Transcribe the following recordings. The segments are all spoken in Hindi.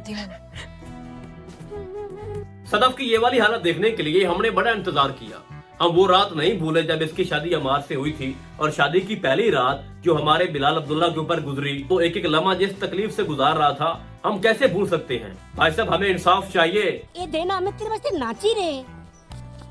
सकती हूँ। सदफ की ये वाली हालत देखने के लिए हमने बड़ा इंतजार किया। हम वो रात नहीं भूले जब इसकी शादी अमार से हुई थी, और शादी की पहली रात जो हमारे बिलाल अब्दुल्ला के ऊपर गुजरी, तो एक एक लम्हा जिस तकलीफ से गुजार रहा था हम कैसे भूल सकते हैं। भाई साहब, हमें इंसाफ चाहिए। ये देना, मैं तेरे वास्ते नाची रे,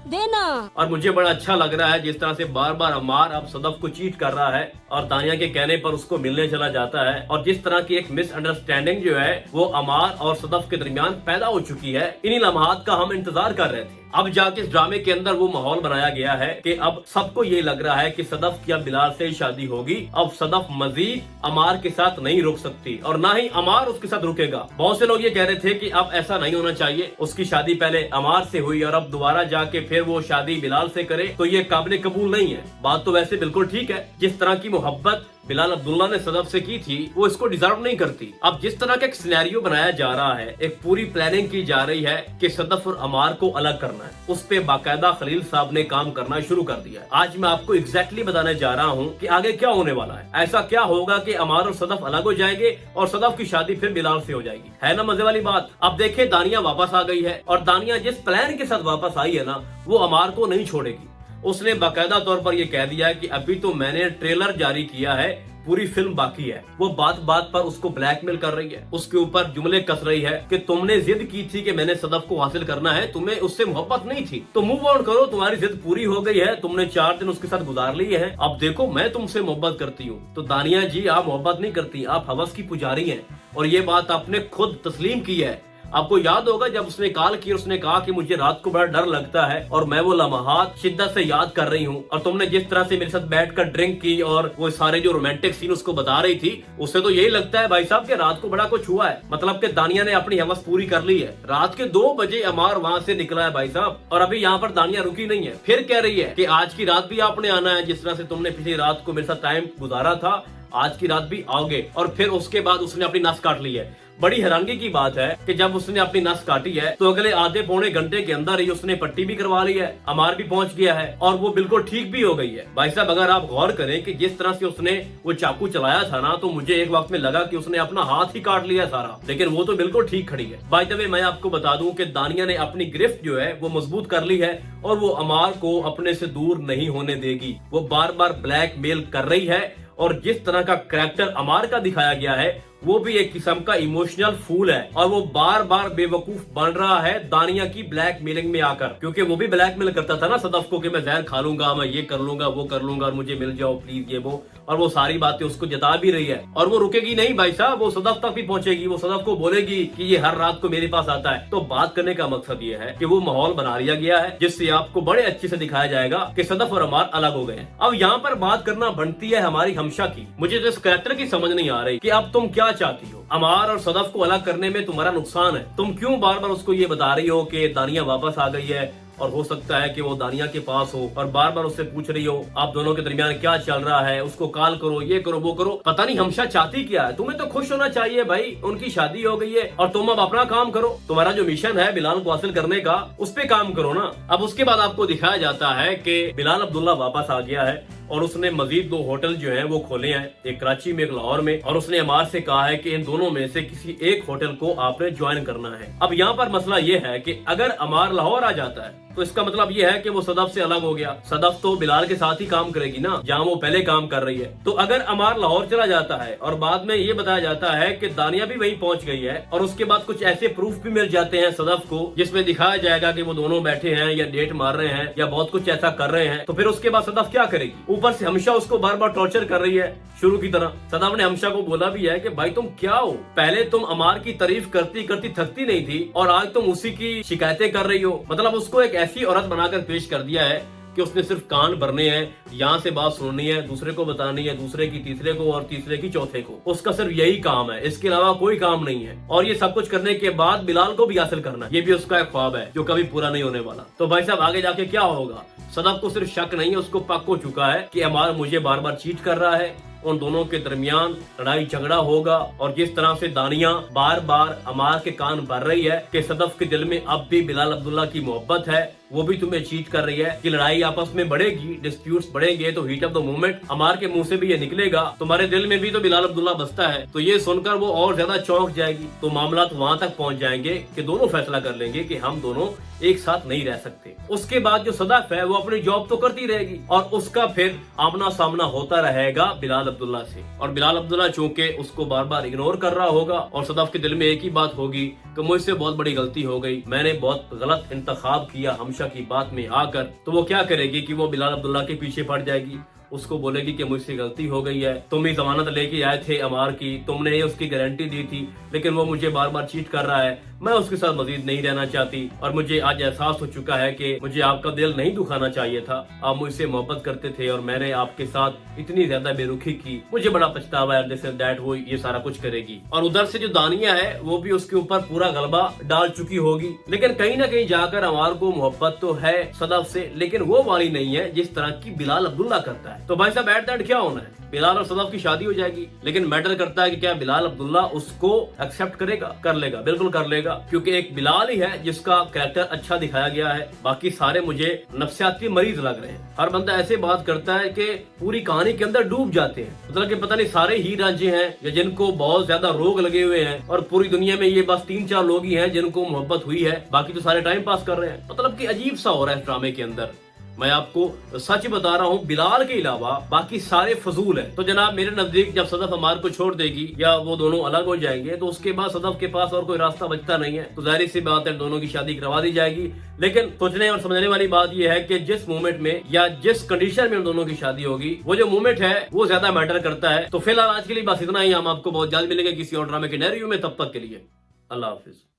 देना। और मुझे बड़ा अच्छा लग रहा है जिस तरह से बार बार अमार अब सदफ को चीट कर रहा है और दानिया के कहने पर उसको मिलने चला जाता है, और जिस तरह की एक मिसअंडरस्टैंडिंग जो है वो अमार और सदफ के दरमियान पैदा हो चुकी है। इन्हीं लम्हात का हम इंतजार कर रहे थे। अब जाके इस ड्रामे के अंदर वो माहौल बनाया गया है कि अब सबको ये लग रहा है कि सदफ की अब बिलाल से शादी होगी। अब सदफ मजीद अमार के साथ नहीं रुक सकती और ना ही अमार उसके साथ रुकेगा। बहुत से लोग ये कह रहे थे कि अब ऐसा नहीं होना चाहिए, उसकी शादी पहले अमार से हुई और अब दोबारा जाके फिर वो शादी बिलाल से करे, तो ये काबिल कबूल नहीं है। बात तो वैसे बिल्कुल ठीक है, जिस तरह की मोहब्बत बिलाल अब्दुल्ला ने सदफ से की थी वो इसको डिजर्व नहीं करती। अब जिस तरह का एक सिनेरियो बनाया जा रहा है, एक पूरी प्लानिंग की जा रही है कि सदफ और अमार को अलग करना है, उस पे बाकायदा खलील साहब ने काम करना शुरू कर दिया है। आज मैं आपको एग्जैक्टली बताने जा रहा हूँ कि आगे क्या होने वाला है। ऐसा क्या होगा कि अमार और सदफ अलग हो जाएंगे और सदफ की शादी फिर बिलाल से हो जाएगी। है ना मजे वाली बात। अब देखिए, दानिया वापस आ गई है और दानिया जिस प्लान के साथ वापस आई है ना, वो अमार को नहीं छोड़ेगी। उसने बाकायदा तौर पर यह कह दिया है कि अभी तो मैंने ट्रेलर जारी किया है, पूरी फिल्म बाकी है। वो बात बात पर उसको ब्लैकमेल कर रही है, उसके ऊपर जुमले कस रही है कि तुमने जिद की थी कि मैंने सदफ को हासिल करना है, तुम्हें उससे मोहब्बत नहीं थी तो मूव ऑन करो, तुम्हारी जिद पूरी हो गई है, तुमने 4 दिन उसके साथ गुजार लिए हैं, अब देखो मैं तुमसे मोहब्बत करती हूँ। तो दानिया जी, आप मोहब्बत नहीं करती, आप हवस की पुजारी हैं, और ये बात आपने खुद तस्लीम की है। आपको याद होगा जब उसने कॉल की, उसने कहा कि मुझे रात को बड़ा डर लगता है और मैं वो लम्हात शिद्दत से याद कर रही हूँ, और तुमने जिस तरह से मेरे साथ बैठकर ड्रिंक की और वो सारे जो रोमांटिक सीन उसको बता रही थी, उससे तो यही लगता है भाई साहब कि रात को बड़ा कुछ हुआ है। मतलब कि दानिया ने अपनी हवस पूरी कर ली है। रात के 2 बजे अमार वहाँ से निकला है भाई साहब, और अभी यहाँ पर दानिया रुकी नहीं है। फिर कह रही है कि आज की रात भी आपने आना है, जिस तरह से तुमने पिछली रात को मेरे साथ टाइम गुजारा था, आज की रात भी आओगे। और फिर उसके बाद उसने अपनी नस काट ली है। बड़ी हैरानगी की बात है कि जब उसने अपनी नस काटी है तो अगले आधे पौने घंटे के अंदर ही उसने पट्टी भी करवा ली है, अमार भी पहुंच गया है और वो बिल्कुल ठीक भी हो गई है। भाई साहब, अगर आप गौर करें कि जिस तरह से उसने वो चाकू चलाया था ना, तो मुझे एक वक्त में लगा कि उसने अपना हाथ ही काट लिया सारा, लेकिन वो तो बिल्कुल ठीक खड़ी है। बाय द वे, मैं आपको बता दूं कि दानिया ने अपनी गिरफ्त जो है वो मजबूत कर ली है और वो अमार को अपने से दूर नहीं होने देगी। वो बार बार ब्लैकमेल कर रही है, और जिस तरह का कैरेक्टर अमार का दिखाया गया है वो भी एक किस्म का इमोशनल फूल है, और वो बार बार बेवकूफ बन रहा है दानिया की ब्लैकमेलिंग में आकर, क्योंकि वो भी ब्लैकमेल करता था ना सदफ को कि मैं जहर खा लूंगा, मैं ये कर लूंगा, वो कर लूंगा, और मुझे मिल जाओ प्लीज, ये वो, और वो सारी बातें उसको जता भी रही है। और वो रुकेगी नहीं भाई साहब, वो सदफ तक भी पहुंचेगी। वो सदफ को बोलेगी कि ये हर रात को मेरे पास आता है। तो बात करने का मकसद ये है कि वो माहौल बना लिया गया है जिससे आपको बड़े अच्छे से दिखाया जाएगा कि सदफ और अमार अलग हो गए हैं। अब यहाँ पर बात करना बनती है हमारी हमशा की। मुझे तो इस कैरेक्टर की समझ नहीं आ रही कि अब तुम क्या चाहती हो। अमार और सदफ को अलग करने में तुम्हारा नुकसान है, तुम क्यों बार बार उसको ये बता रही हो कि दानिया वापस आ गई है, और हो सकता है कि वो दानिया के पास हो, और बार बार उससे पूछ रही हो आप दोनों के दरमियान क्या चल रहा है, उसको कॉल करो, ये करो, वो करो। पता नहीं हमशा चाहती क्या है। तुम्हें तो खुश होना चाहिए भाई, उनकी शादी हो गई है और तुम अब अपना काम करो। तुम्हारा जो मिशन है बिलाल को हासिल करने का, उस पे काम करो ना। अब उसके बाद आपको दिखाया जाता है कि बिलाल अब्दुल्ला वापस आ गया है और उसने मजीद 2 होटल जो हैं वो खोले हैं, एक कराची में, एक लाहौर में, और उसने अमार से कहा है कि इन दोनों में से किसी एक होटल को आपने ज्वाइन करना है। अब यहाँ पर मसला ये है कि अगर अमार लाहौर आ जाता है तो इसका मतलब ये है कि वो सदफ से अलग हो गया। सदफ तो बिलाल के साथ ही काम करेगी ना, जहाँ वो पहले काम कर रही है। तो अगर अमार लाहौर चला जाता है और बाद में ये बताया जाता है कि दानिया भी वहीं पहुंच गई है, और उसके बाद कुछ ऐसे प्रूफ भी मिल जाते हैं सदफ को जिसमें दिखाया जाएगा कि वो दोनों बैठे हैं या डेट मार रहे हैं या बहुत कुछ ऐसा कर रहे हैं, तो फिर उसके बाद सदफ क्या करेगी। ऊपर से हमेशा उसको बार बार टॉर्चर कर रही है शुरू की तरह। सदफ ने हमेशा को बोला भी है कि भाई तुम क्या हो, पहले तुम अमार की तारीफ करती करती थकती नहीं थी और आज तुम उसी की शिकायतें कर रही हो। मतलब उसको एक ऐसी औरत बनाकर पेश कर दिया है कि उसने सिर्फ कान भरने हैं, यहाँ से बात सुननी है, दूसरे को बतानी है, दूसरे की तीसरे को, और तीसरे की चौथे को। उसका सिर्फ यही काम है, इसके अलावा कोई काम नहीं है। और ये सब कुछ करने के बाद बिलाल को भी हासिल करना, ये भी उसका एक ख्वाब है जो कभी पूरा नहीं होने वाला। तो भाई साहब, आगे जाके क्या होगा। सदफ को सिर्फ शक नहीं है, उसको पक्का हो चुका है कि अमार मुझे बार बार चीट कर रहा है, उन दोनों के दरमियान लड़ाई झगड़ा होगा। और जिस तरह से दानिया बार बार अमार के कान भर रही है कि सदफ के दिल में अब भी बिलाल अब्दुल्ला की मोहब्बत है, वो भी तुम्हें चीट कर रही है कि लड़ाई आपस में बढ़ेगी, डिस्प्यूट्स बढ़ेंगे तो हीट ऑफ द मोमेंट अमार के मुंह से भी ये निकलेगा, तुम्हारे दिल में भी तो बिलाल अब्दुल्ला बसता है। तो ये सुनकर वो और ज्यादा चौंक जाएगी। तो मामला वहां तक पहुंच जाएंगे कि दोनों फैसला कर लेंगे कि हम दोनों एक साथ नहीं रह सकते। उसके बाद जो सदफ है वो अपनी जॉब तो करती रहेगी और उसका फिर आमना सामना होता रहेगा बिलाल अब्दुल्ला से। और बिलाल अब्दुल्ला चूंकि उसको बार बार इग्नोर कर रहा होगा और सदफ के दिल में एक ही बात होगी कि मुझसे बहुत बड़ी गलती हो गई, मैंने बहुत गलत इंतखाब किया हमशा की बात में आकर। तो वो क्या करेगी कि वो बिलाल अब्दुल्ला के पीछे पड़ जाएगी, उसको बोलेगी कि मुझसे गलती हो गई है, तुम ही जमानत लेके आए थे अमार की, तुमने ये उसकी गारंटी दी थी, लेकिन वो मुझे बार बार चीट कर रहा है, मैं उसके साथ मजीद नहीं रहना चाहती और मुझे आज एहसास हो चुका है कि मुझे आपका दिल नहीं दुखाना चाहिए था, आप मुझसे मोहब्बत करते थे और मैंने आपके साथ इतनी ज्यादा बेरुखी की, मुझे बड़ा पछतावा है। दिस एंड दैट वो ये सारा कुछ करेगी। और उधर से जो दानिया है वो भी उसके ऊपर पूरा गलबा डाल चुकी होगी। लेकिन कहीं ना कहीं जाकर अमार को मोहब्बत तो है सदफ से, लेकिन वो वाली नहीं है जिस तरह की बिलाल अब्दुल्ला करता है। तो भाई साहब एट दैट क्या होना है, बिलाल और सदफ की शादी हो जाएगी, लेकिन मैटर करता है कि क्या बिलाल अब्दुल्ला उसको एक्सेप्ट करेगा। कर लेगा, बिल्कुल कर लेगा, क्योंकि एक बिलाल ही है जिसका कैरेक्टर अच्छा दिखाया गया है, बाकी सारे मुझे नफ्सियाती मरीज लग रहे हैं। हर बंदा ऐसे बात करता है कि पूरी कहानी के अंदर डूब जाते हैं, मतलब कि पता नहीं सारे ही रांझे हैं या जिनको बहुत ज्यादा रोग लगे हुए हैं और पूरी दुनिया में ये बस 3-4 लोग ही हैं जिनको मोहब्बत हुई है, बाकी तो सारे टाइम पास कर रहे हैं। मतलब कि अजीब सा हो रहा है इस ड्रामे के अंदर। मैं आपको सच बता रहा हूँ, बिलाल के अलावा बाकी सारे फजूल हैं। तो जनाब मेरे नजदीक जब सदफ अमार को छोड़ देगी या वो दोनों अलग हो जाएंगे तो उसके बाद सदफ के पास और कोई रास्ता बचता नहीं है, तो जाहिर सी बात है दोनों की शादी करवा दी जाएगी। लेकिन सोचने और समझने वाली बात यह है कि जिस मोमेंट में या जिस कंडीशन में उन दोनों की शादी होगी, वो जो मोमेंट है वो ज्यादा मैटर करता है। तो फिलहाल आज के लिए बस इतना ही, हम आपको बहुत जल्द मिलेंगे किसी और ड्रामे के नए रिव्यू में। तब तक के लिए अल्लाह हाफिज।